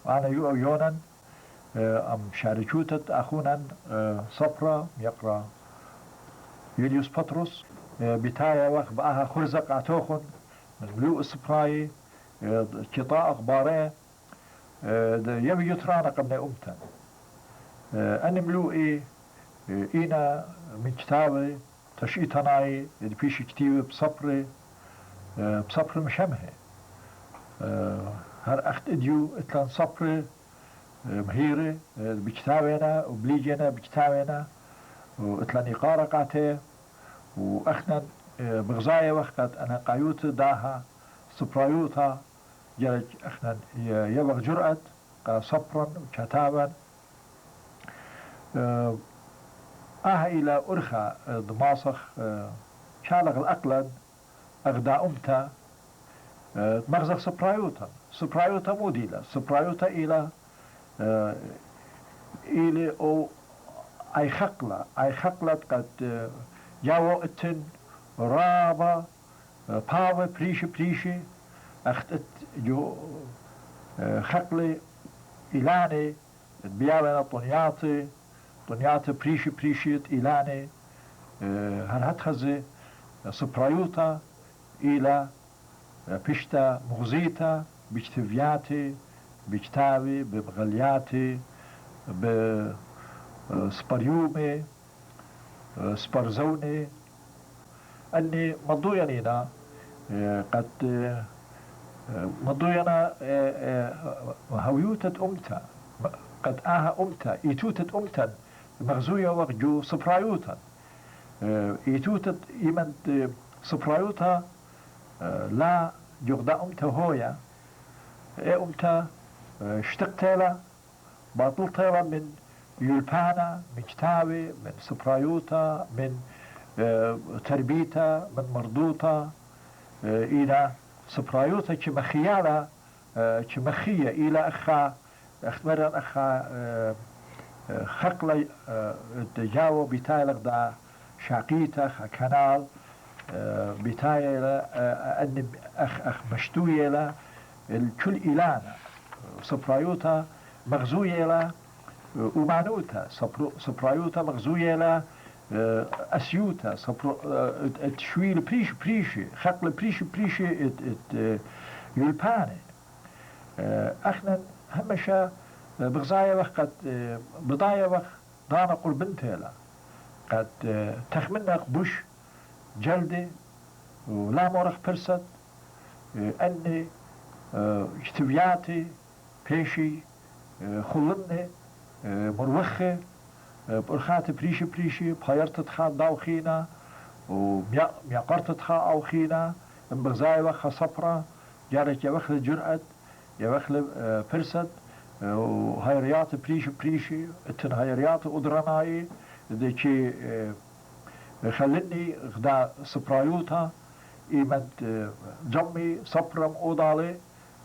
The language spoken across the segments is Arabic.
أنا يونا أم شاركوتت أخونا صبرا يقرأ يوليوس بطرس بتايا وقت بقاها خرزق عتوخن من ملوء السبراي كطاء أخباره يبي يترانا قبل أمتا أنا ملوئي إينا من كتابي تشيطناي بيش كتيبي بصبر مشمه هر أخت إديو إتلان صبر مهيري بكتابنا وبليجنا بكتابنا وإتلان إقارة قاته وأخنا بغزاية وقت أنا قايوت داها صبرايوتها جرج أخنا يبغ جرأة صبرا وكتابا إلى أرخى دماصخ شالغ الأقلن أغدا أمتا مغزق سبرايوتا موديلا سبرايوتا إلى أو أي خقلة قد جاو اتن رابا باوة بريشي أختت جو خقلي إلاني بيالنا طنياتي بريشي إلاني هر هتخزي سبرايوتا إلى بشتا مغزيتا بجتفياتي بجتاوي ببغلياتي بسبريومي سبرزوني أني مضوينينا قد مضوينا هويوتة أمتا قد أمتا إيتوتة أمتا مغزوية وغجو سبرايوتا إيتوتة إيمن سبرايوتا لا جغدا أمتا هويا أمتا اشتقتلا باطلتلا من يلبانا من كتابي من سبرايوتا من تربيتا من مردوتا إلى سبرايوتا كمخيالة كمخية إلى أخبرا خقلي جاو بتايلق دا شاقيتا كنال بتايلة أن أخ مشتوية الكل إلانا سبرايوتا مغزوية لا ومعنوتا سبرايوتا مغزوية لا أسيوتا تشويل بريشي خقل بريشي يلباني أخنا همشا بغزايا وقت قد بضايا وقت دانا قربنتها قد تخمنك بوش جلدي ولا مرخ برسد أني اجتبياتي بيشي خلني مروخي برخات بريشي بايرت خا داوخينا وميقرت خا اوخينا بغزاي وخا صفرة جارك يوخل جرأت يوخل فرسد وهيريات بريشي اتن هيريات ادرناي ديكي خلني غدا سبرايوتا ايمد جمي صفرم اودالي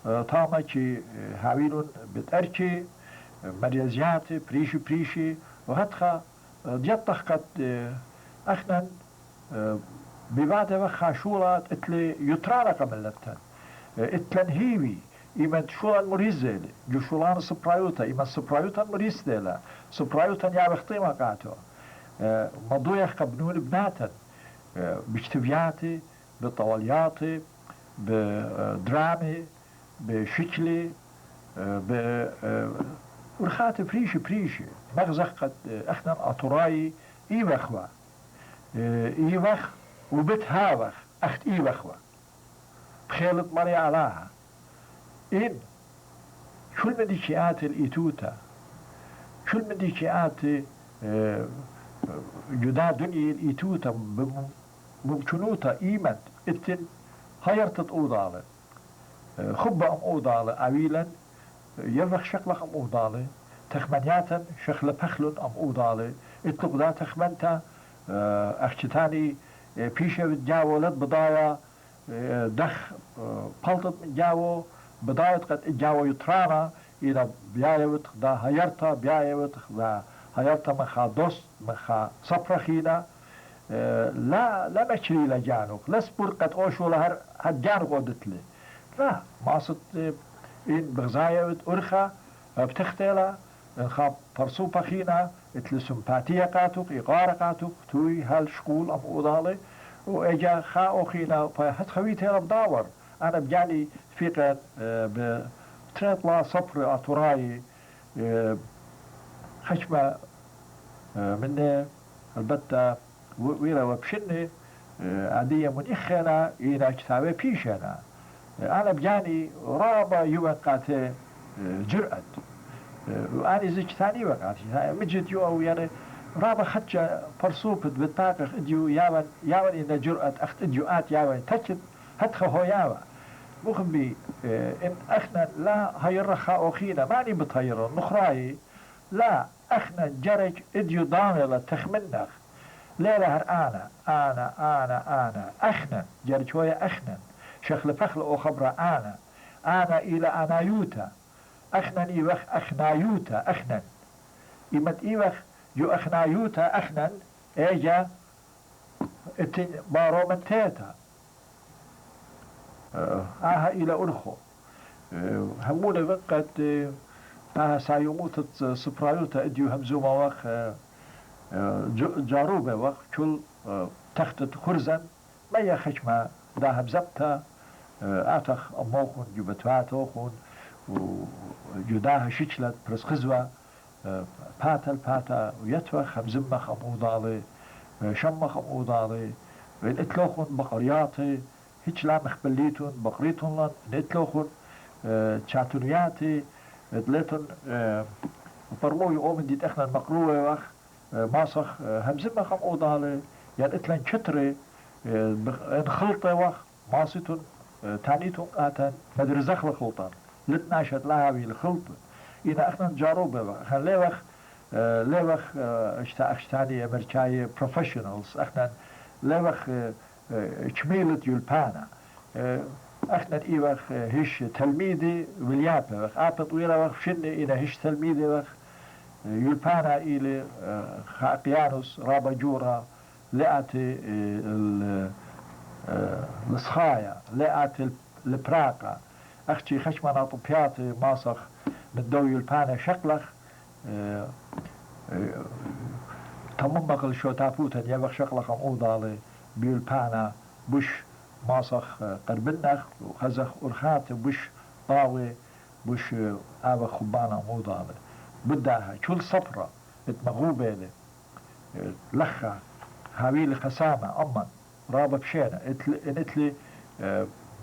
تاما كي هاويلون بتأركي مريزيات بريشي وهتخا ديطخ قد أخنا ببعد وخاشولات اتلي يترانا قملتن اتلن هيوي إيمان شولان مريزة جو شولان سبرايوتا إيمان سبرايوتا مريزة سبرايوتا يابختي ما قاتو مضويخ قبنون بناتا بكتبياتي بطوالياتي بدرامي بشكلي ورخات بريشي مغزق قد اخنا اطراي ايوخوا ايوخ وبت هاوخ اخت ايوخوا بخيلت مري علاها ان كل من ديكيات الايتوتا كل من ديكيات جدا دنيا الايتوتا ممكنوتا ايمت اتن هيرتت اوضالة خبا ام اوضالة عويلا يرخ شقلق ام اوضالة تخمنياتا شخل بخلون ام اوضالة اتلق دا تخمنتا اختتاني بيشة جاو لد بضايا دخ بلطت من جاو بضايا قد جاو يترانا إذا بيايوت دا هيرتا بيايوت دا هيرتا مخا دوست مخا صفرخينا لا مشري لجانوك لا سبور قد اوشو لهر هاد جانوك ودتلي لا ماصد إن بغزايوت أرخا بتختيلا خاب برسو بخينا اتل سمباتية قاتوك إقارة قاتوك توي هالشكول أم أوضالي وإجا خا أخينا فهت خويت هلا بداور أنا بجاني فيقا بتريطلا صبر أطراي خشمة مني البتة ويرا وبشني عادية من إخنا إينا اجتاوي بيشنا أنا بجاني رابا يوقعت جرأت وأنا زيج ثاني وقعت مجد يو أو يعني رابا خدشة فرصوبة بالطاقة إديو ياون إن جرأت أخت إديو آت ياون تجد هتخ هو ياون مخبي إن أخنا لا هيرخا أخينا ماني بطيرا نخراي لا أخنا جرج إديو داملة تخمنخ ليلة هر أنا أخنا جرج هو أخنا شخل فخل أو خبر أنا إلى أنا يوتا أخنا إيوخ أخنا يوتا أخنا إيمت إيوخ جو أخنا يوتا أخنا إيجا إتن بارو من تيتا آها إلى أرخو همون وقت سايموت سبرايوتا إديو همزوما وخ جاروبة وخ كل تخت خرزن ما يخشما داهم زبطة آتخ أموخون جبتواتوخون وجداها شيشلت برس خزوة باتا ويتوخ همزمخ أمودالي شمخ أمودالي اتلوخون بقرياتي هيش لا مخبليتون بقريتون لن اتلوخون تشاتونياتي اتليتون فرموي اومن ديت اخنا المقروة وخ ماسخ همزمخ أمودالي يعني اتلان شتري انخلطة وخ ماسيتون تانيتون آتان مدرزخ لخلطان لتناشت لاهوي الخلط إذا اخنا جاروبة وخ اخنا ليوخ اشتاني امريكاي بروفيشنالز اخنا ليوخ شميلة يلبانا اخنا ايوخ هش تلميذي واليابة وخ آبا طويلة وخ شني إذا هش تلميذي وخ يلبانا إلي خاقيانوس رابا جورا لقاتي الصخايا لقاتي البراقة اختي خشمنا طبياتي ماسخ من دو يلبانا شقلخ تممق الشوتافوتا يبخ شقلخ أمودالي بيلبانا بش ماسخ قربنخ وخزخ أرخات بش طاوي بش آبا خبانا أمودالي بداها كل صفرة اتمغوبة لي لخا هاويلي خسامة أما رابا بشينا اتلي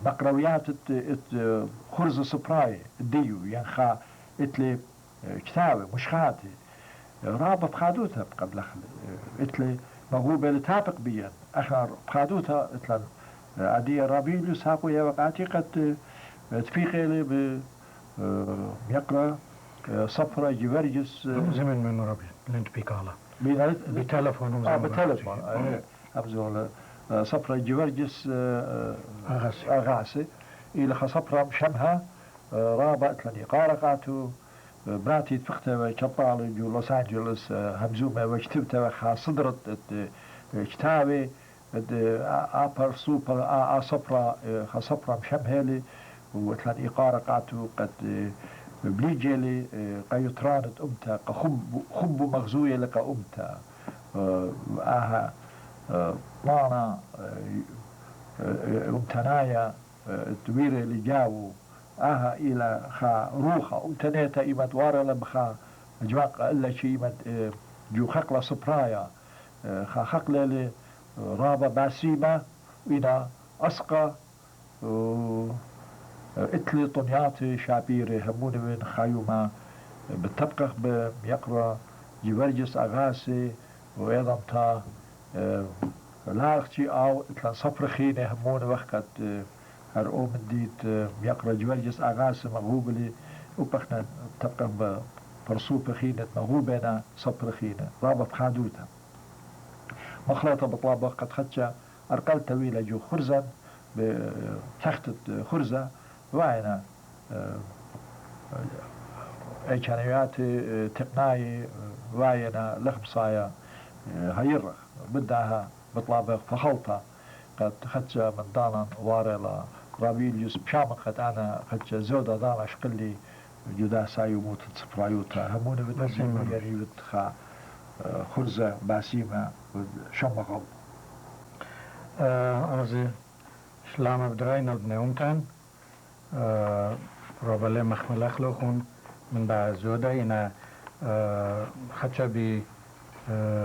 بقرويات خرز سبراي ديو ينخا اتلي كتاوي مشخاتي رابا بخادوتها قبل اتلي مغوبة لتابق بيان اخر بخادوتها اتلا عادية رابيليو ساقو يا وقعتي قد تفيقي لي يقرأ صفرة جيفرجس زمن من ربي لنت بيكالا بتلفون بتلفون أبزول صفرة جيفرجس أغاسي إلى صفرة مشمها رابع لني قارقاتو براتي تفختها كطالي جو لوس أنجلوس همزومة وكتبتها وخا صدرت كتابي أبر سوبر صفرة صفرة مشمهلي وتلاني قارقاتو قد بليجيلي قيطرانت أمتا خب مغزوية لك أمتا آها طانا أمتنايا تويري لجاو آها إلى خا روخا أمتنيتا إيمت وارا لبخا جواق إلا شي إيمت جو خقلة سبرايا خا خقلة لي رابا باسيمة إلى أسقى اتلي طنياتي شابيري همون من خايوما بتبقى بيقرا جيفرجس أغاسي وأيضا تا لاغتي أو اتلا صفر خيني همون وقت هرقو من ديت يقرا جيفرجس أغاسي مغوبلي وبخنا تبقى برسوب خينة مغوبنا صفر خينة رابط خادوتا مخلطة بطلابة قد خدشا أرقل طويلة جو خرزا بتخت خرزة وعنا ايشانيات تقناي وعينا لخبصايا هيرخ بدها بطلابة فخلطة قد خدشا من دانا وارلا رابيليوس بشامخت أنا خدشا زودة دانا شقلي جدا سایو موت سپرایوتا همونه بدن یعنی بتخا خرزة باسيمة شمقل از شلام بدراین ابن اونتن رابله مخملخ لخون من با زوده اینا خدشه بی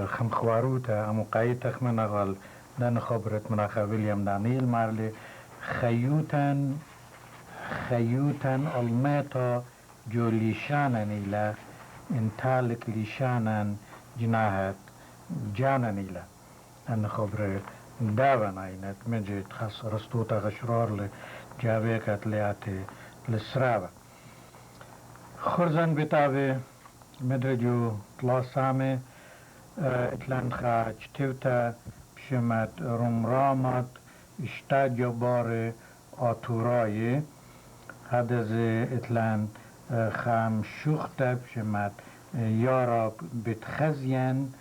خمخواروتا امو قاید تخمن اغال دان خبرت مناخا ویلیام دانیل مارلی خيوتن الميتا جو ليشانا نيلا انتالك ليشانا جناهت جانا نيلا أنا خبر داوان عينت مجد خاص رستوتا غشرار لجاويكت لياتي لسرابة خرزن بتاوي مدرجو طلاسامي اتلان خاج تيوتا بشمت رمرامت اشتاد جبار آتورای هدز اتلان خام شوخته بشمت یاراب بتخزین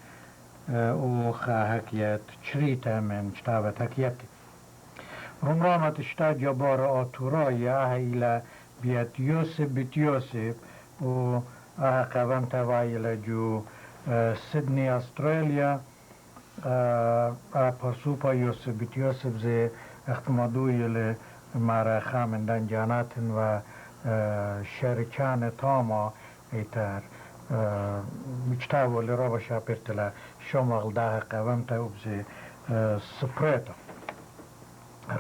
او خاهکیت چریتا من شتابت هکیتی رمرامت اشتاد جبار آتورای اهیلا بیت یوسف بیت یوسف و قوام توایل جو سیدنی استرالیا پرسوپا یوسف بیت یوسف زی اختمادوی لمارا خامندان جاناتن و شرکان تاما ایتر مجتاو لرابا شاپرتلا شمال داه قوام تاوبزي سبريتا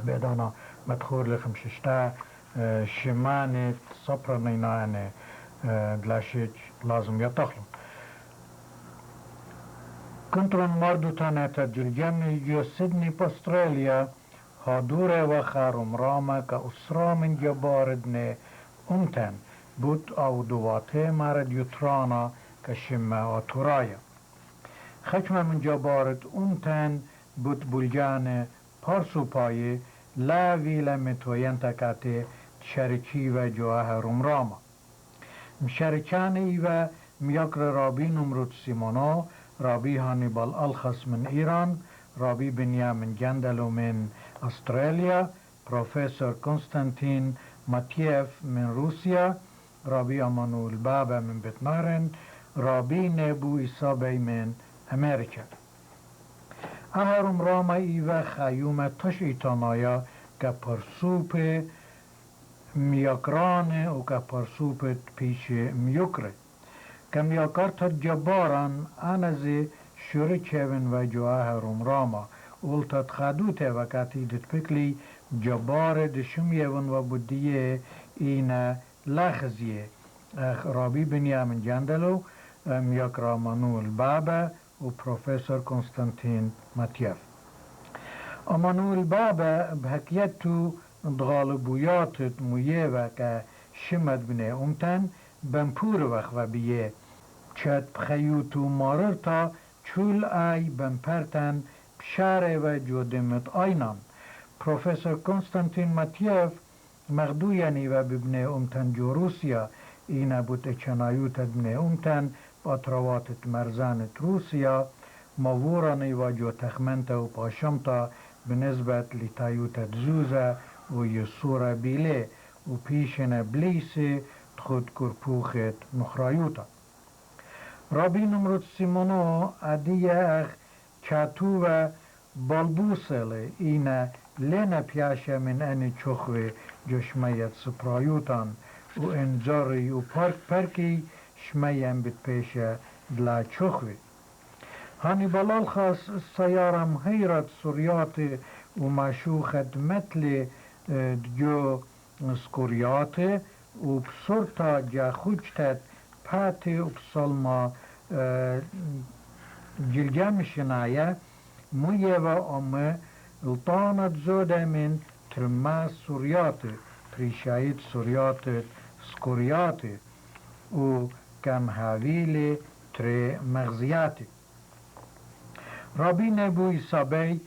بدانا مدخول لخمششتا شمانت صبر نينان دلاشيج لازم يتخلم كنترون مردو تانتا جلجامي جو سيدني باستراليا هادوره و خارم راما كأسرا من جباردن امتن بود او دواته مرد يترانا كشمه آتورايا خشم من جبارد امتن بود بلجان پارسو پایه لا ویل متوین تکاته شرچی و جواه رمراما مشرچان ایوه میاکر رابی نمرود سیمونو رابی هانیبال الخص من ایران رابی بنیامین جندلو من استرالیا پروفیسور کنستانتین ماتیف من روسیا رابی امانوئل بابا من بتنارن رابی نبو ایسابی من امریکا اهرم راما ایوه خیوم تش ایتانایا که پرسوپ میاکرانه و که پرسوپ پیش میوکره که میاکارت جباران انزی شوری چون و جواه روم راما اولتت خدوت و کتیدت پکلی جبار دشمیون و بودیه این لخزیه رابی بنیامین جندلو میاکرا مانوئل بابا و پروفیسور کنستانتین ماتیف امانوئل بابا بحکیتو دغالبویات مویه که شمد بنه امتن بمپور وقت و بیه چد بخیوتو مارر تا چول ای بمپرتن بشاره و جودمت آینان پروفیسور کنستانتین ماتیف مغدویانی و ببنه امتن جو روسیا اینا بود چنایوت بنه امتن باترواتت مرزانت روسیا موورانی و جو تخمنت و پاشمتا بنسبت لتایوتت زوزه و یسورا بیله و پیشن بلیسی خود کرپوخت نخرایوتا رابی نمرود سیمونو ادیه اخ چاتو و بالبوسل اینا لنا پیاشه من ان چخوی جشمیت سپرایوتان و انجاری و پرکی شمیم بید پیشه دلا چخوی هانیبال الخاص سیارم حیرت سوریات و مشوخت مثل جو سکوریات و بسورتا جا خوجتت پاتی و بسلما جلجامشنایه مویه و امه الطانت زوده من ترماس سوریات پریشایت سوریات سکوریات و کم حویل تر مغزیات رابی نبوی سابی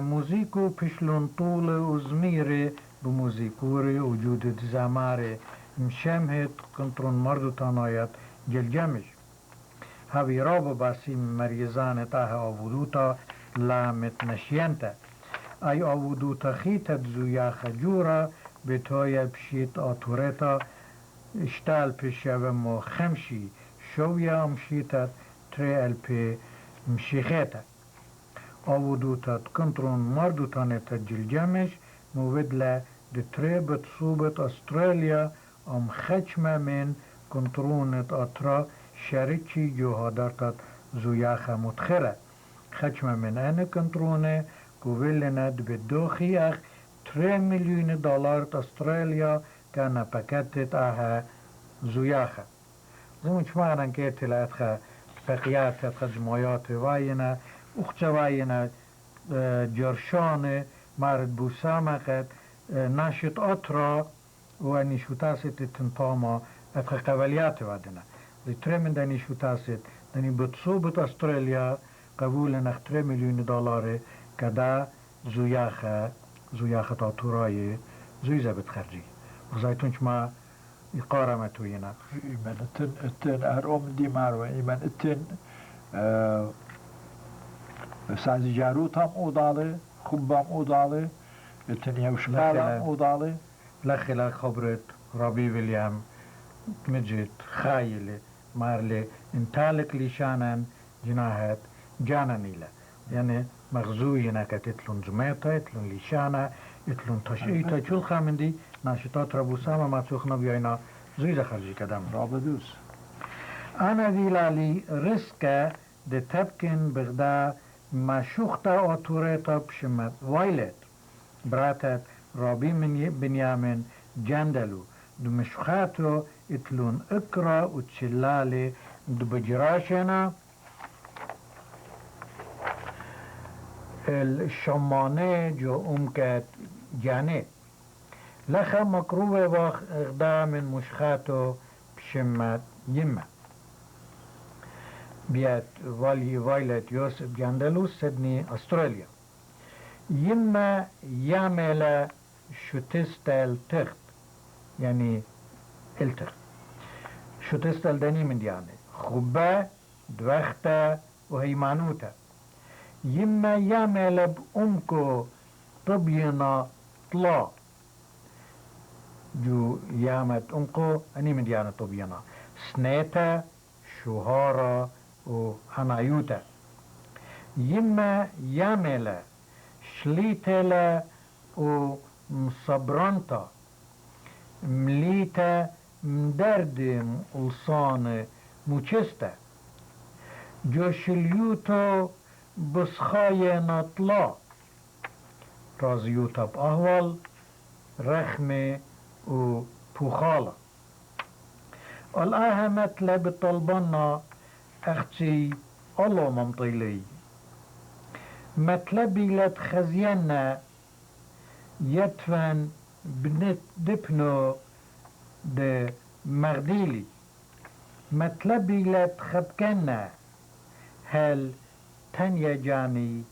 موزیکو پشلون طول و زمیر بموزیکور وجود زمار مشمهت کنترون مردو تانایت جلجمش هاوی رابو باسی مریزان تاه آودوتا لامت نشینتا ای آودوتا خیتت زویا خجورا به توی بشیت آتورتا اشتال پیشوم و خمشی شویا مشیتت تری الپی مشیخیتا آودوتت کنترون مردوتانت جلجمش موودلا د تری بتصوبت استرالیا ام خچمه من کنترونت اترا شرچی جوهادرتت زویاخه متخره خچمه من انه کنترونه قویلند بدوخی اخ 3 مليون دولار استراليا كان باكتت اها زوياخه زمش معنى كيت لاتخا بقيات جمعيات واينا اخت واينا جرشان مارد بوسامقت ناشط اطرا ونشوتاست تنطاما اتخا قبليات وادنا لترمن داني شوتاست داني بتصوبت استراليا قبول نخ 3 مليون دولار كدا زوياخه زوياخه تاتوراي زويزة بتخرجي وزايتونش ما يقارمة توينا إيمان اتن أرقام دي ماروة إيمان اتن سازي جاروت هم أوضالي خبام أوضالي اتن يوشقال هم أوضالي لخلا خبرت ربي ويليام مجد خايلة مارلي انتالك لشانن جناهات جانا نيلة يعني مغزوينا كتتلون زميتا يتلون لشانا يتلون تشعيتا جل خامندي ناشطات ربوساما ما تسوخنا بيانا زويزة خرجي كدام رابدوس أنا ديلالي رسكة دي تبكن بغدا ما شوختا أطوريتا بشمت وايلت براتت رابي من بنيامن جندلو دو مشخاتو يتلون اكرا وتشلالي دو بجراشنا الشمانه جو امكت جانه لخا مكروه واخ اغدا من مشخاتو بشمت يمه بيت والي وايلت يوسف جاندلو سيدني استراليا يمه يعمل شوتستل تخت يعني التخت شوتستل داني من ديانه خبه دوخته وهيمانوته يما يعمل بأمكو طبينا طلا جو يامت أمكو أني من ديانا طبينا سنيتا شهارة وحنايوتا يما يعمل شليتلا ومصبرانتا مليتا مدردم ألصان موچستا جو شليوتو بسخای نطلا رازیوتا بأهوال رخمه و پوخالا الآها مطلب طلبنا اختي الله ممطيلي مطلبي لت خزينا يتفن بنت دبنو ده مغديلي مطلبي لت خبكنا هل تنيا جاني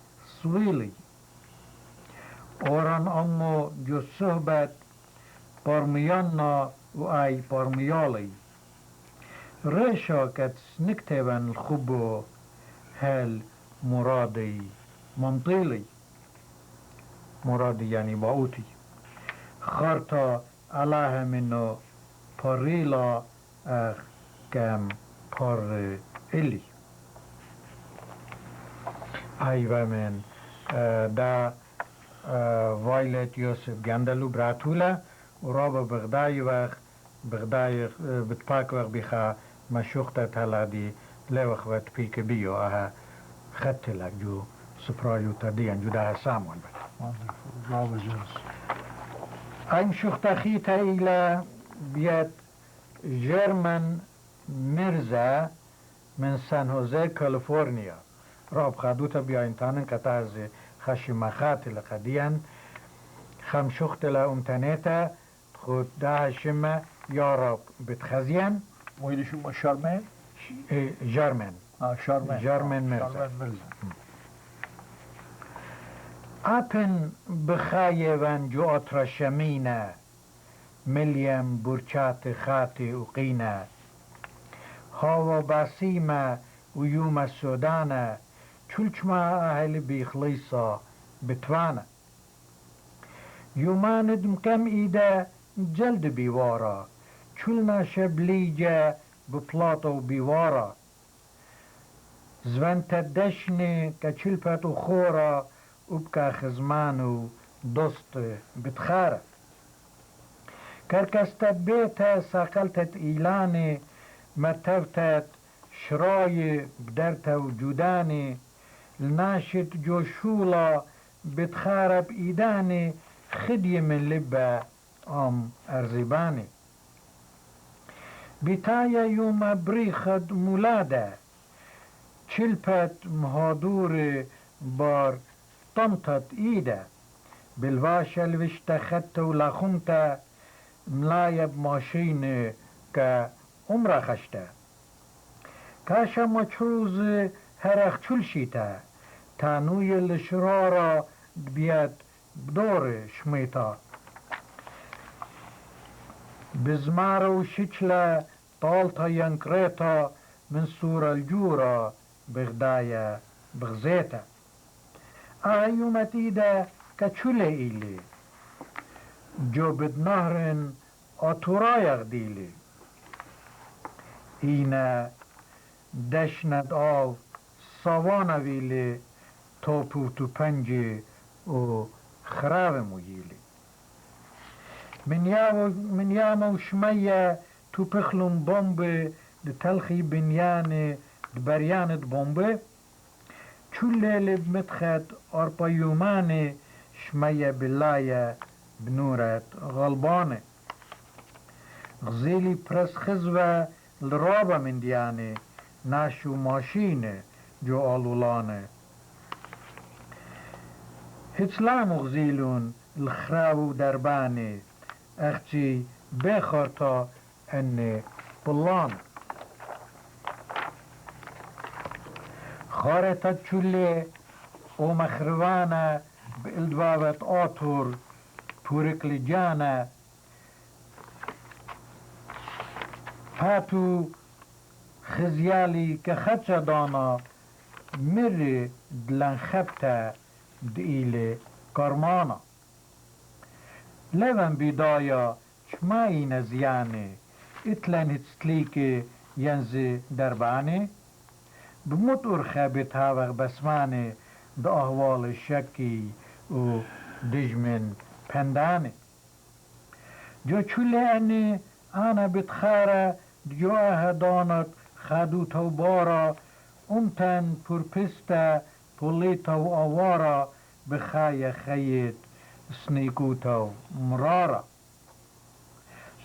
سويلي اوران امو جو صحبت برميانا و اي برميالي ريشا كت سنكتبن الخبو هل مرادي منطيلي مرادي يعني باوتي خارتا علاه منو باريلا اخ كم بار إلي أيوة من دا وايلت يوسف جندلو براتولا ورابا بغداي وقت بغداي بتباك وقت بخا مشوختا تلادي لوخ وقت بيك بيو اها خدت لك جو سبرايو تدين جو ده سامون رابا جنس ايم شوختا خيتا الى بيت جيرمان ميرزا من سان هوزي كاليفورنيا راب خدوتا بياينتانن كتاز خشمخات لقديان خم شخت لأمتنيتا خود ده شما يا رب بتخزين ويلي شو شارمان؟ جارمان شارمان مرزا أبن بخايوان جو أطرشمينا مليم برشات خاتي وقينا هاو باسيما ويوم السودانا چلچما أهل بيخليصا بتوانا يومان دمكم إيدا جلد بيوارا چولنا شبلیجه بپلاط و بیوارا زونت دشنه که چلپت و خورا وبکا خزمان و دوست بتخاره کرکستت بیت ساقلتت ایلانه مرتبتت شرای بدرت وجوداني الناشط جوشولا بتخارب إيداني خدي من لبة أرزباني بتايا يوم بريخد مولادة شلبت مهادور بار طمطت إيدة بالباشا اللي اشتخدت ولخمت ملايب ماشين كأمرا خشته كاشا مچروز هرخ چلشيتا تانوي الشرارة بيات بدور شميتا بزمارة وشتلة طالتا ينكريتا من سورة الجورة بغدايا بغزيتا يومت إيدا كچولة إلي جو بدنهرن آتورا يغديلي إينا دشند آو ساوانا ویلی توپو تو پنجی و خراب مویلی من یام و شمیه تو پخلون بومبه ده تلخی بنیان ده بریان ده بومبه چوله لب متخد آرپا یومانه شمیه بلایه بنورت غلبانه غزیلی پرس خزوه لرابا من دیانه ناشو ماشينه جو آلولانه هتلا مغزيلون الخراو دربانه اختي بخارتا اني بلان خارتا چوله او مخروانه بالدوابت آتور پورکل جانه هاتو خزيالي كخدشة دانا مري دلان خبتا دئيلي كارمانا لبن بدايا شماي نزياني اتلان هتسليكي ينزي درباني بمطور خابت هاوغ بسماني دا اهوال الشكي و دجمن پنداني جو چولي اني انا بتخارة جواه دانت خدو تو بارا امتن پرپسته پولیتا و آوارا بخای خیت سنیکو تو مرارا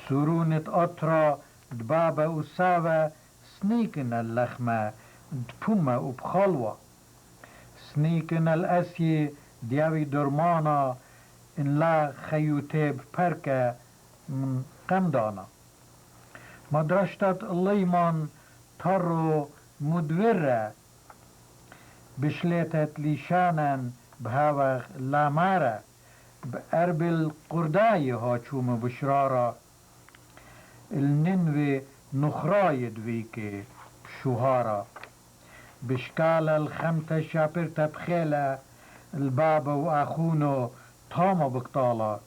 سرونت اطرا دبابا و ساوه سنيكن اللخمة دبومة وبخلوة سنيكن الأسي دياوي درمانا إن لا خيوتيب بركة من قمدانا مدرشتت الليمان ترو مدورة بشليتت ليشانا بهاوغ لامارة بأربل قرداي هاچوم بشرارة الننوي نخراي دويكي بشوهارة بشكال الخمتة شابرتا بخيلة البابا وأخونو تاما بقطالة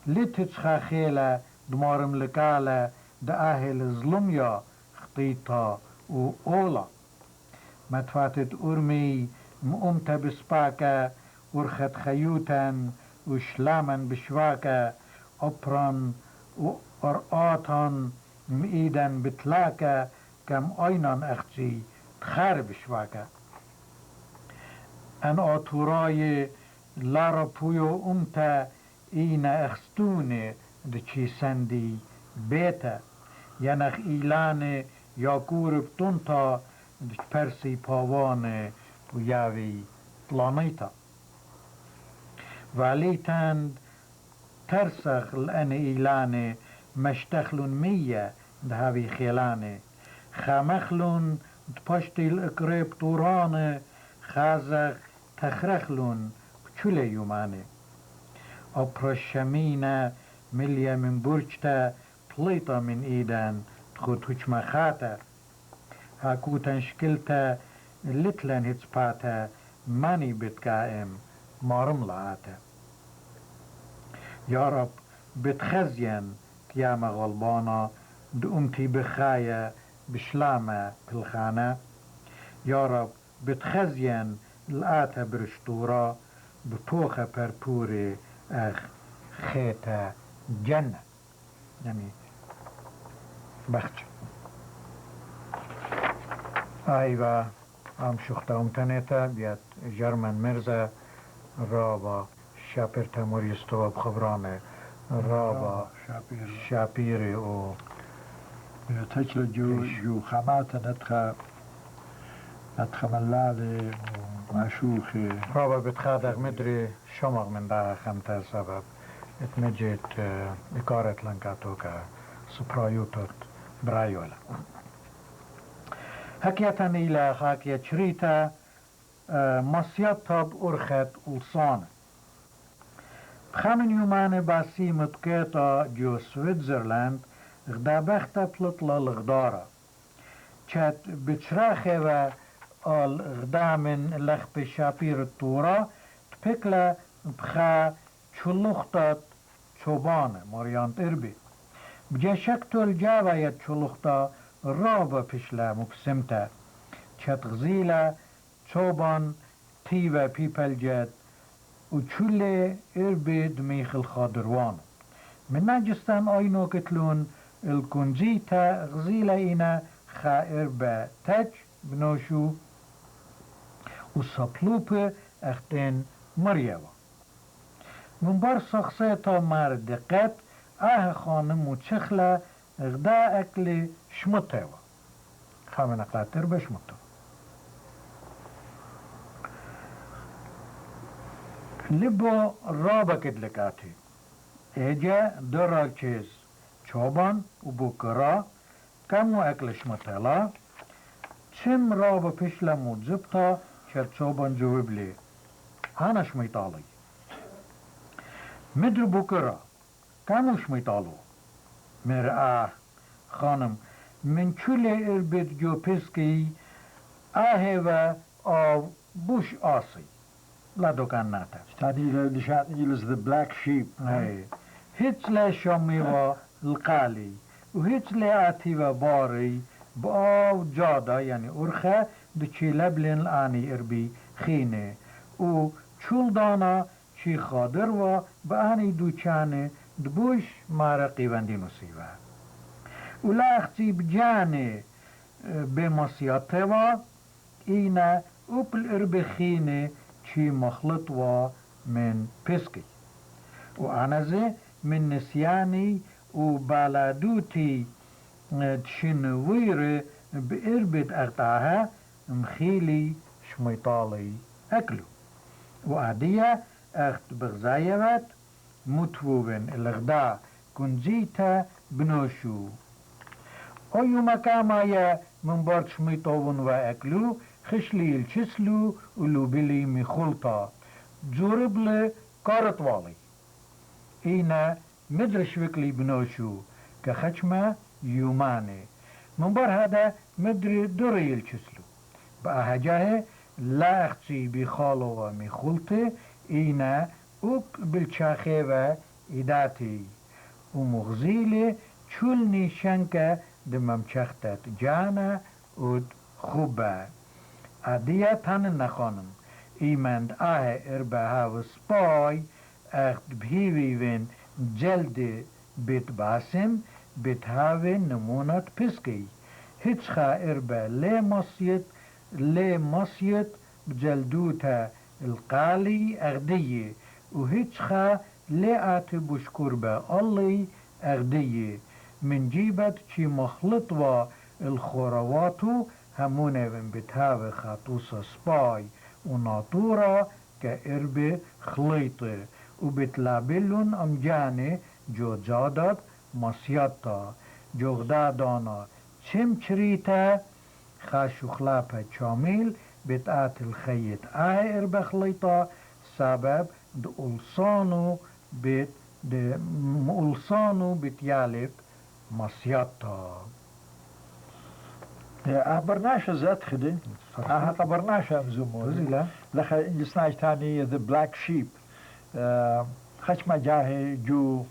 لتتشخا خيلة دمارم لكالة دا أهل ظلميا خطيطة وأولا متفاتت أرمي مؤمتة بسباكة ورخت خيوتا وشلاما بشواكة أبران وأرآتا مئيدا بتلاكة كم أينا أختي تخار بشواكة أن أطوراي لارا بويو أمتا إينا أخستوني دچي سندي بيتا ينخ إيلاني ياكور بطنطا دچ باواني وياوي بلانيتا وعليتان ترسخ لأن إيلاني مشتخلون مية دهاوي خيلاني خامخلون دبشتي الإقريب طوراني خازخ تخرخلون بچولي يوماني أبرشمينا مليا من برجتا بليطة من إيدان تخوت هجمخاتا هاكوتن شكلتا لتلن هتسباتا ماني بتقائم مارم لعاتا يا رب بتخزين كياما غلبانا دقمتي بخايا بشلامة بالخانة يا رب بتخزين الآتا برشتورا بطوخة بربوري أخ خيتا جنة يعني بخش أيوة شختا أمتنيتا بيت جرمن مرزا رابا شابرتا موريستو بخبرانه رابا شابيري و تجل جو خامات ندخ ملالي ومعشوخي رابا بتخادق مدري شمغ من دا خمتا سبب اتمجيت إكارة لنكاتوكا سبرايوتوت برايولا هكيتن إلى خاكية شريتا مصيطة بأرخت ألصانة بخامن يومان باسي متكيتا جو سويتزرلاند غدا بختا بلطلة الغدارة چت بتشراخي و الغدا من لخ بشابير الطورة تبكلا بخا چلوختات چوبانه ماريانت إربي بجا شكتو الجاوة يد چلوختا رابا بشلا مبسمتا چت غزيلا چوبان تيوة بيبل جد وچولي إربي دميخ الخادروان من نجستان آينو كتلون الكنزيتا غزيلا إنا خا إربا تج بنوشو وصطلوب اختين مريوا من بار شخصيتا مار دقت خانم وچخلا غدا اكل شمتوا خامن قاتر بشمتوا لبو رابا كدلكاتي اجا درا چيز چوبان و بوكرا كمو اكل شمتلا چم رابا پشلا موزبتا شر چوبان جواب لي هانا شميطالي مدر بوكرا كمو شميطالو مر خانم من چولي اربت جو پسكي و او بوش آسي لا دوكان ناتا يلز the black sheep هيتس لا شاميوا القالي وهيتس لا آتيوا باري بآو جادا يعني أرخا دچي لبلن الآني إربي خينه و چول دانا چي خادر و بآني دوچانه دبوش مارقي وندي نصيبه ولا اختي بجانه بمصياته و إينا أبل إربي خينه چي مخلط و من بسكي وأنا زي من نسياني وبالادوتي تشنوير بإربد أغطاها مخيلي شميطالي أكلو وعدية أخت بغزايوات متوبن الغداء كنزيتا بنوشو او يوم كامايا من بارد شميطوون وأكلو خشلي الشسلو ولوبلي مخلطة جوربل كارتوالي إينا مدرش وكلي بنوشو كخشمة يوماني من بار هذا مدري دري الشسلو بقى هجاه لا اختي بخالو ومخلطة إينا اوك بالشاخي وإداتي ومغزيلي چولني شنكة دمم چختت جانا ود خوبه عدیه تن نخانم ایمند اربها و سپای اخت بهیوی وین جلد بیت باسم بیت هاوی نمونت پسکی هیچ خا اربه لی مصیت بجلدوتا القالي أغدية وهيتش خا لا بشكر با الله أغدية من جيبت شي مخلط الخرواتو همونه من بتهاوي خاطوسة سباي وناطورة كإربة خليطة وبتلابلون أمجاني جو جادت مصيطة جو غدادانا چم چريتا خاشو خلابة شامل بتاعت الخيط إربة خليطة سبب ألصانو بتيالب مصيطة أخبرناش ذات خدي أخبرناش أمزومو لخا يسناج تاني the black sheep خش ما جاهي جو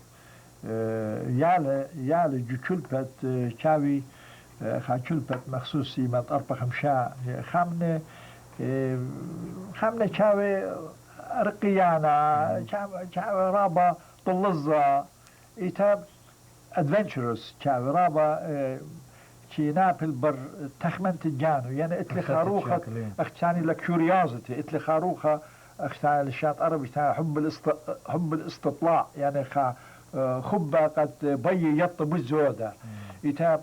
يال جو كلبت كاوي خا كلبت مخصوصي ما أربع خمشة خمنة كاوي رقيانا كاوي رابا طلزة إيتاب ادفنتشرس كاوي رابا كي نابل بر تخمنت الجانو يعني اتلي خاروخة اختاني لكيوريوزيتي اتلي خاروخة اختاني للشاط عربي حب الاستطلاع يعني خبة قد بي يط بالزودة يتاب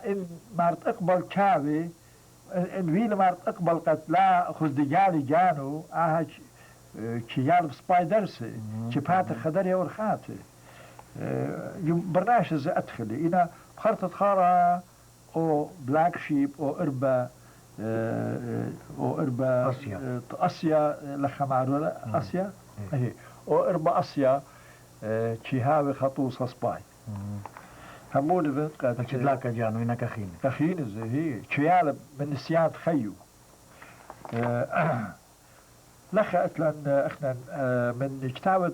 ان مارت اقبل كاوي ان ويل مارت اقبل قد لا خز دجالي جانو كي يالب سبايدرس كي بات خدري ورخاتي برناش زي أدخلي إنا خرطة خارة أو بلاك شيب أو إربا أسيا لخمارو أسيا أو إربا أسيا كي هاوي خطوصة سباي همون بنت قد تلاك جانو إنا كخين زي هي كيالب من السياد خيو لخا اتلن اخنا من كتابة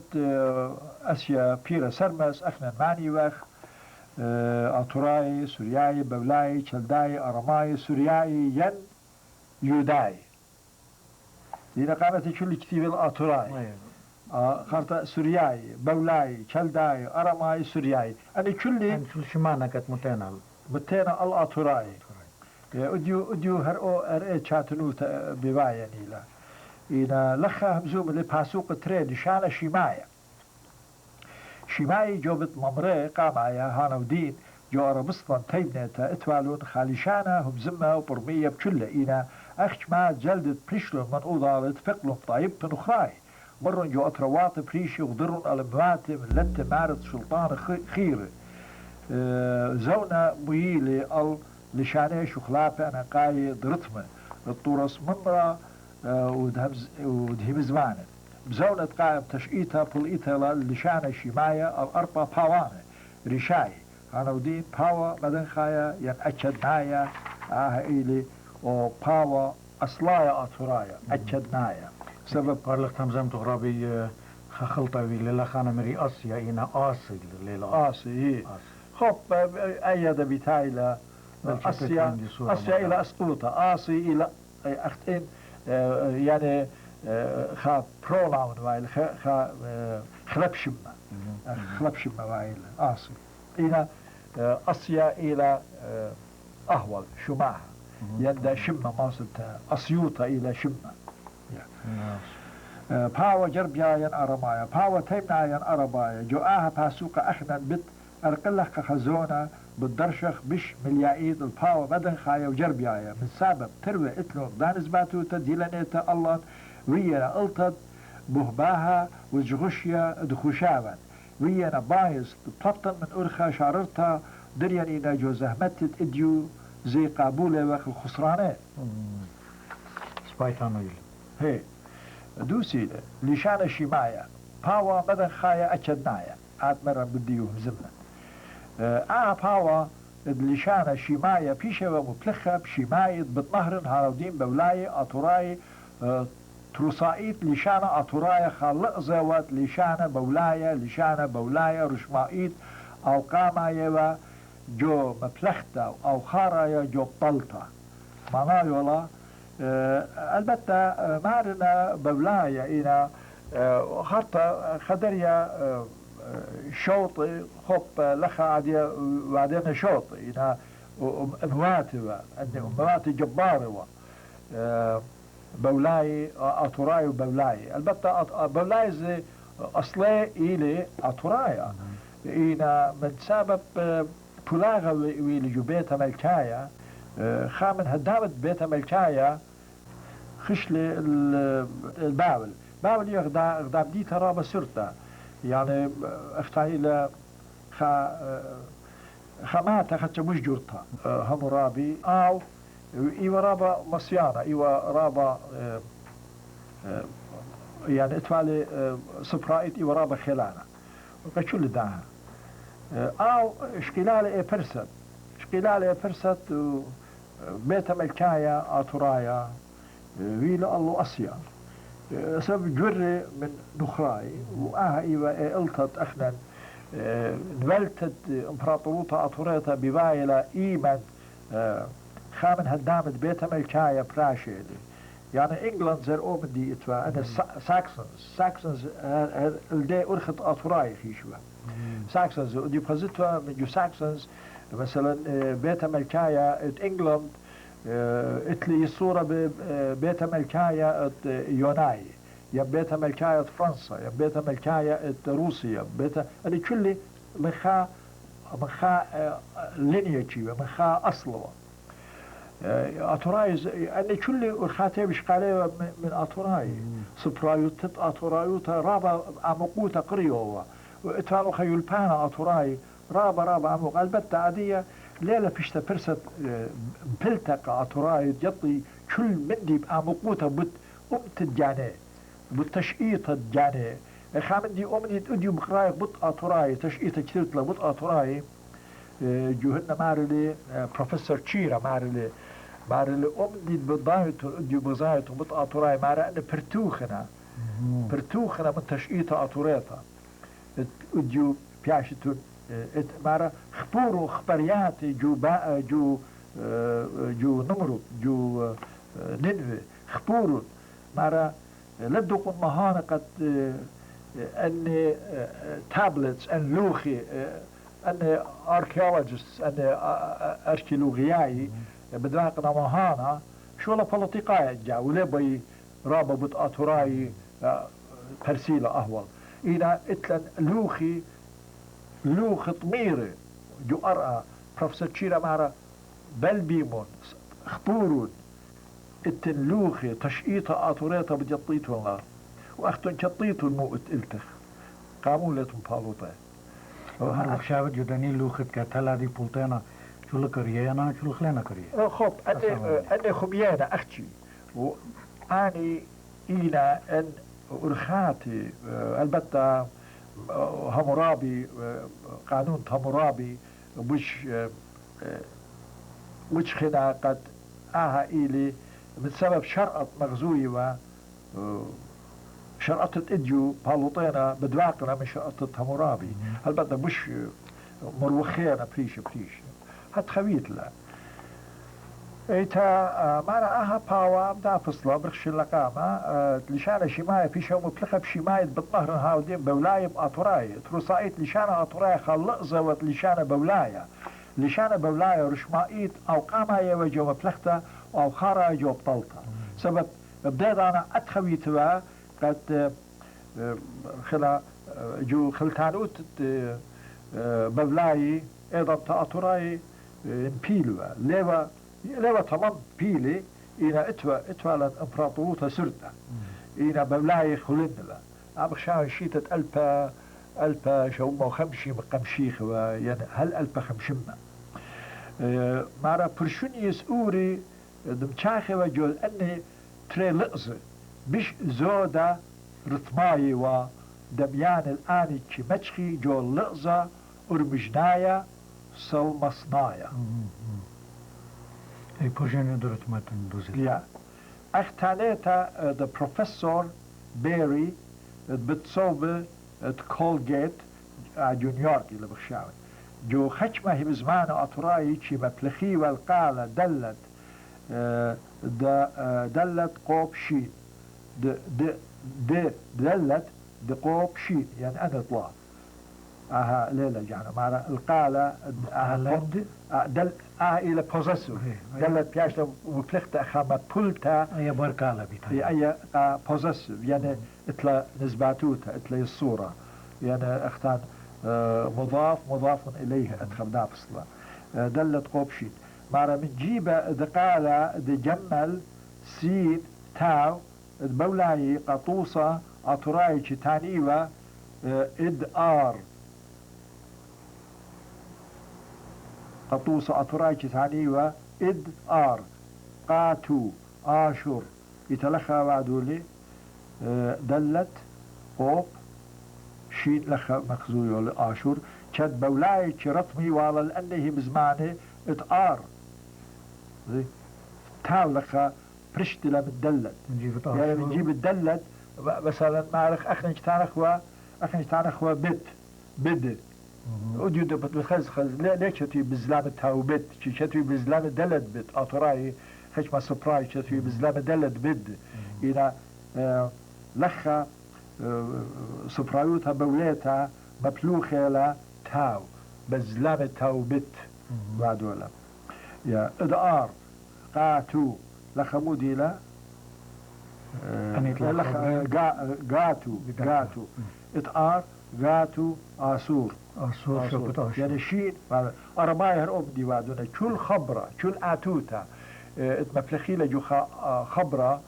اسيا بيرا سرمس اخنا ماني وخ اتوراي سورياي بولاي تشلداي ارماي سورياي ين يوداي لنا قامت كل كتيب الاتوراي خارطة سورياي بولاي تشلداي ارماي سورياي انا كل شمانا كت متينا الاتوراي اديو هرقو ارئي تشاتنو ببايا نيلا إنا لخا همزوم اللي باسوق تريد شانا شماية جوبت ممري قامايا هانا ودين جو أربسطن تيبنيتا اتوالون خالشانا همزمة وبرمية بكلة إنا أخش ما جلدت بريشلون من أوضالت فقلهم طيب بنخراي مرن جو أتروات بريشي وضرن ألموات من لنت مارت سلطان خير زونا ميلي لشاني شخلافة أنا قاي درتمة الطورس منرا ودهم زمانه بزونة قائم تشقيتها بلقيتها لشانة شماية الأربع باوانة رشاي أنا ودين باوا بدن خايا ينأكد نايا إيلي و باوا أصلايا أطرايا أكد نايا سبب قارلق تمزم تغرابي خلطة للا خانا مري أسيا إنا آسي للا آسي خب أيضا بتايلا أسيا إلى أسقوطة آسي إلى أختين يعني خا بروناون وايل خا خلبشمة وايل آسي إلى أسيا إلى أهول شماها يندى شمة ماصلتها أسيوطة إلى شمة باوا جربيا أرمايا باوا تيمنايا أربايا جوآها باسوقة أخنا بت أرقلق خزونة بالدرشخ بش مليايد الباوا بدن خايا وجربيايا من سبب تروي اتلو دانز باتو تديلانيتا الله ويانا التد بهباها وجغشيا دخوشاوا ويانا بايز تطلطن من أرخا شاررتا دريان إنا جو زهمتت إديو زي قابولة وخ الخسرانات سبايتانويل هي دوسي لشان الشماية باوا بدن خايا أجدنايا عاد مرة بديوه زمنا باوا لشان الشماية بيشة ومبلخة بشماية بتنهرن هاودين بولاية أطراي تروسائيت لشان أطراي خلق زوات لشان بولاية رشمائيت أو قامايا جو مبلختا أو خارايا جو بطلتا معناه يولا البته مارنا بولاية إنا حتى خدريا شوطي خب لخا عادية وعدين شوطي إنا أمواتي جبارة بولاي أطراي وبولاي البته بولاي زي أصلي إلي أطراي إنا من سبب بلاغة ويلي جو بيتها ملكايا خامن هدامت بيتها ملكايا خشلي الباول يغدا بدي ترى بسرطة يعني اختاي الى خماتها خدت مش جرتها هم رابي او ايوا رابا مصيانة ايوا رابا يعني اتفالي سبرايت ايوا رابا خلانة وكشل داها او اشكلالي فرست بيت ملكايا اترايا ويلا الله اسيا سبب جري من نخراي إيوة قلتت أخنا نبلتت إمبراطوروتا أطوريتا ببايلة إيمان خامن هدامت بيتا ملكايا براشيلي يعني إنجلاند زر أومن دي إتوا أنا ساكسونز الدي أرخت أطوراي خيشوا ساكسونز ودي بخزتوا من جو ساكسونز مثلا بيتا ملكايا ات إنجلاند اتلي الصورة ببيتا ملكايا ات يوناي يا بيتا ملكايا ات فرنسا يا بيتا ملكايا ات روسيا بيتا أنا كلي مخا لينيتشي مخا أصلوا أطوراي أنا كلي ورخاتي بشقالي من أطوراي سبرايوتت أطورايوتا رابا عمقوتا قريوة وإتوانو خيول بانا أطوراي رابا عمق البتة عادية ليلة بيشتا برست بلتقى أطوراي يطي كل مندي بعمقوتا أمت الجاني بتشقيط الجاني خامندي أمني تأديو بقرايق بطء أطوراي تشقيط كتيرت لبطء أطوراي جوهنا مارلي بروفيسور تشيرا مارلي أمني بضايت أديو بضايت بطء أطوراي مارا أن برتوخنا من تشقيط أطوريتا أديو بياشتون مارا خبورو خبريات جو نمرود جو نينوي خبورو مارا لدقون مهانا قد أن تابلتس أن لوخي أن أركيولوجيست أن أركيولوجياي بدراقنا مهانا شو لا بوليتيقايا جا ولا بي رابا بطاطوراي برسيلة أهول إذا إتلن لوخ طميري جو أرأى بروفيسور تشيرا مارا بلبيمون خبورون اتن لوخي تشقيطة آطوريتا بجطيتو الله وأختن شطيتو الموت إلتخ قاموا لتم بالوطة شابت جداني لوخت كتلا دي بولتانا شو لكريانا شو لخلانا كريا خب أني خميانا أختي وأني إلى أن أرخاتي البتة همورابي قانون همورابي وش خنا قد إلي من سبب شرقة مغزوية شرقة إديو بالوطينا بدواقنا من شرقة همورابي البتة مش مروخينا بريش هاد خويت لا ايتا مانا باوا بدا فصلا برخش اللقامة لشانة شماية في شو مبلخة بشماية بالظهر هاودين بولاية بأطراي تروسايت لشانة أطراي خلقزة لشانة بولاية لشانة بولاية رشمائيت أو قاما يوجو مبلخته أو خارا يجو بطلطة سبب بدأت أنا أتخويتها قد خلا جو خلتانوت بولاية ايضا تأطراي بيلوا ليوا تمام بيلي إنا اتوا لن امبراطوروتا سرتا إنا بولاي خلنلا أبخشاو شيتة ألبا شوما خمشي مقمشيخ يعني هل ألبا خمشمة مارا برشونيس أوري دمشاخي وجول أني تري لقزة بش زودا رتماي ودميان الآني كي مجخي جول لقزة أرمجنايا صلمصنايا اي بوجين درت ماتن دوزي يا اختانيتا the professor بيري بتصوب كولجيت جو نيويورك اللي بخشاوي جو خشمه هي بزمان اطراي كي مبلخي والقالة دلت قوب شين دلت قوب شين يعني انا طلع ليلة يعني مع القالة دل إلى بوزسو دلت بياشتا وبلخت أخامة بولتا أي بركالة بيتها أي بوزسو يعني إتلا نسباتوتا إتلا الصورة يعني أختان مضاف إليه أدخل نافصلا دلت قوبشيت مع من جيبة دقالة دجمل سيد تاو بولاي قطوصة أطراي تانيوة إد قطوسة أطرايك ثانية إد قاتو آشور يتلخى وعدولي دلت قوب شين لخى مخزوي آشور كد بولاي رطمي والا لأنه بزمانه إتآر تاو لخى برشت لم الدلت يعني نجيب الدلت مثلا نعرف أخنج تانخ بد وديو بتخز ليش تي بزلام تاو بد شتي بزلام دلد بد أطراي خش ما سبراي شتي بزلام دلد بد إلى لخا سبرايوتها بوليتها مبلوخة لا تاو بزلام تاو بد بعدولا يا إدار قاتو لخمودي لا قاتو إدار قاتو آسور يعني شيء أرماي هرقوم دي بعدونا شو الخبرة شو الآتوتا اتمفلخي لجو خبرة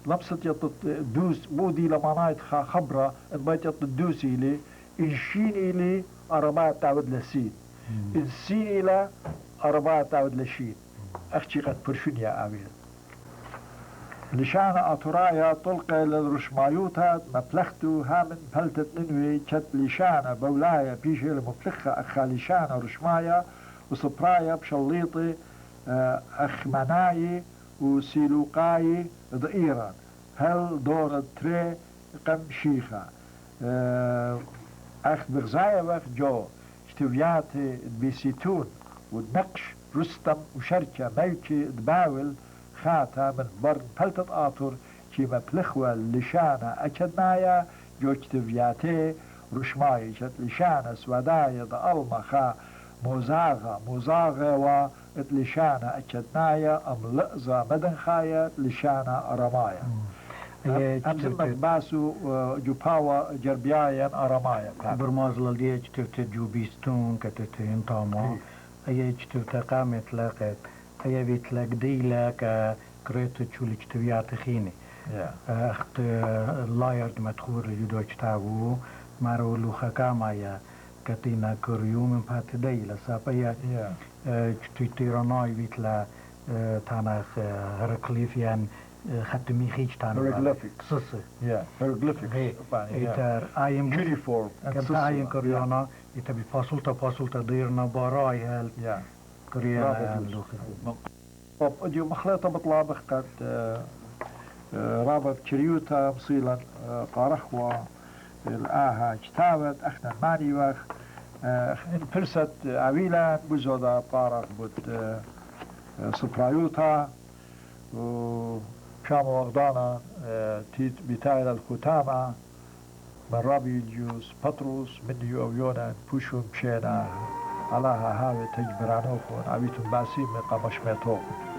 لبست يطت دوس مودي لما نايت خبرة اتبايت يطت دوسي لي إنشين إلي أرماي تعود لسين إنسين إلى أرماي تعود لشين أختي قد برشون يا أمير لشان أطرايا طلقة للرشمايوتا مفلختو هامن بلتت ننوي كت لشان بولايا بيشي المفلخة أخا لشان رشمايا وصبرايا بشليطي أخمناي وسيلوقاي ضئيرا هل دور تري قم شيخة أخ بغزايا وقت جو اشتوياتي بيسيتون والنقش رستم وشركة ميكي دباول خاتا من برن بلتت آطر كيما بلخوة لشانة أكدنايا جو اشتوياتي رشماي شت لشانة سودايا دا المخا مزاغة واتلشانة أكدنايا أم لأزة مدنخايا لشانة أرمايا أمزمك باسو جوباوا جربيايا أرمايا برمازل دي اجتبت جوبيستون كتت انطاما اي اجتبت قامت لاقت اي بيت لك ديلا كريت تشول اجتبيات خيني اخت لايرد مدخور يدو اجتابو مارو لوخا كامايا كتينا كريوم بات ديلا سابايا اجتبتيراناي بيت لا تاناخ هرقليفيان ختمي خيج تانو hieroglyphics hieroglyphics إتر آيم cuneiform كم آيم كريانا إتبي فاصلتا ديرنا باراي هل كريانا طب أديو مخلطة بطلابخ قد رابط كريوتا مصيلا قارخوا الآها كتابت أخنا ماني وخ فرصة عويلا بزودا بارخ بود سبرايوتا شام وغدانا تيت بتايل الكتامة من رابي جيوس بطروس من يونا بوشو مشينا علىها هاوي تجبرانوخون عبيتم باسيم قمش ميتوخون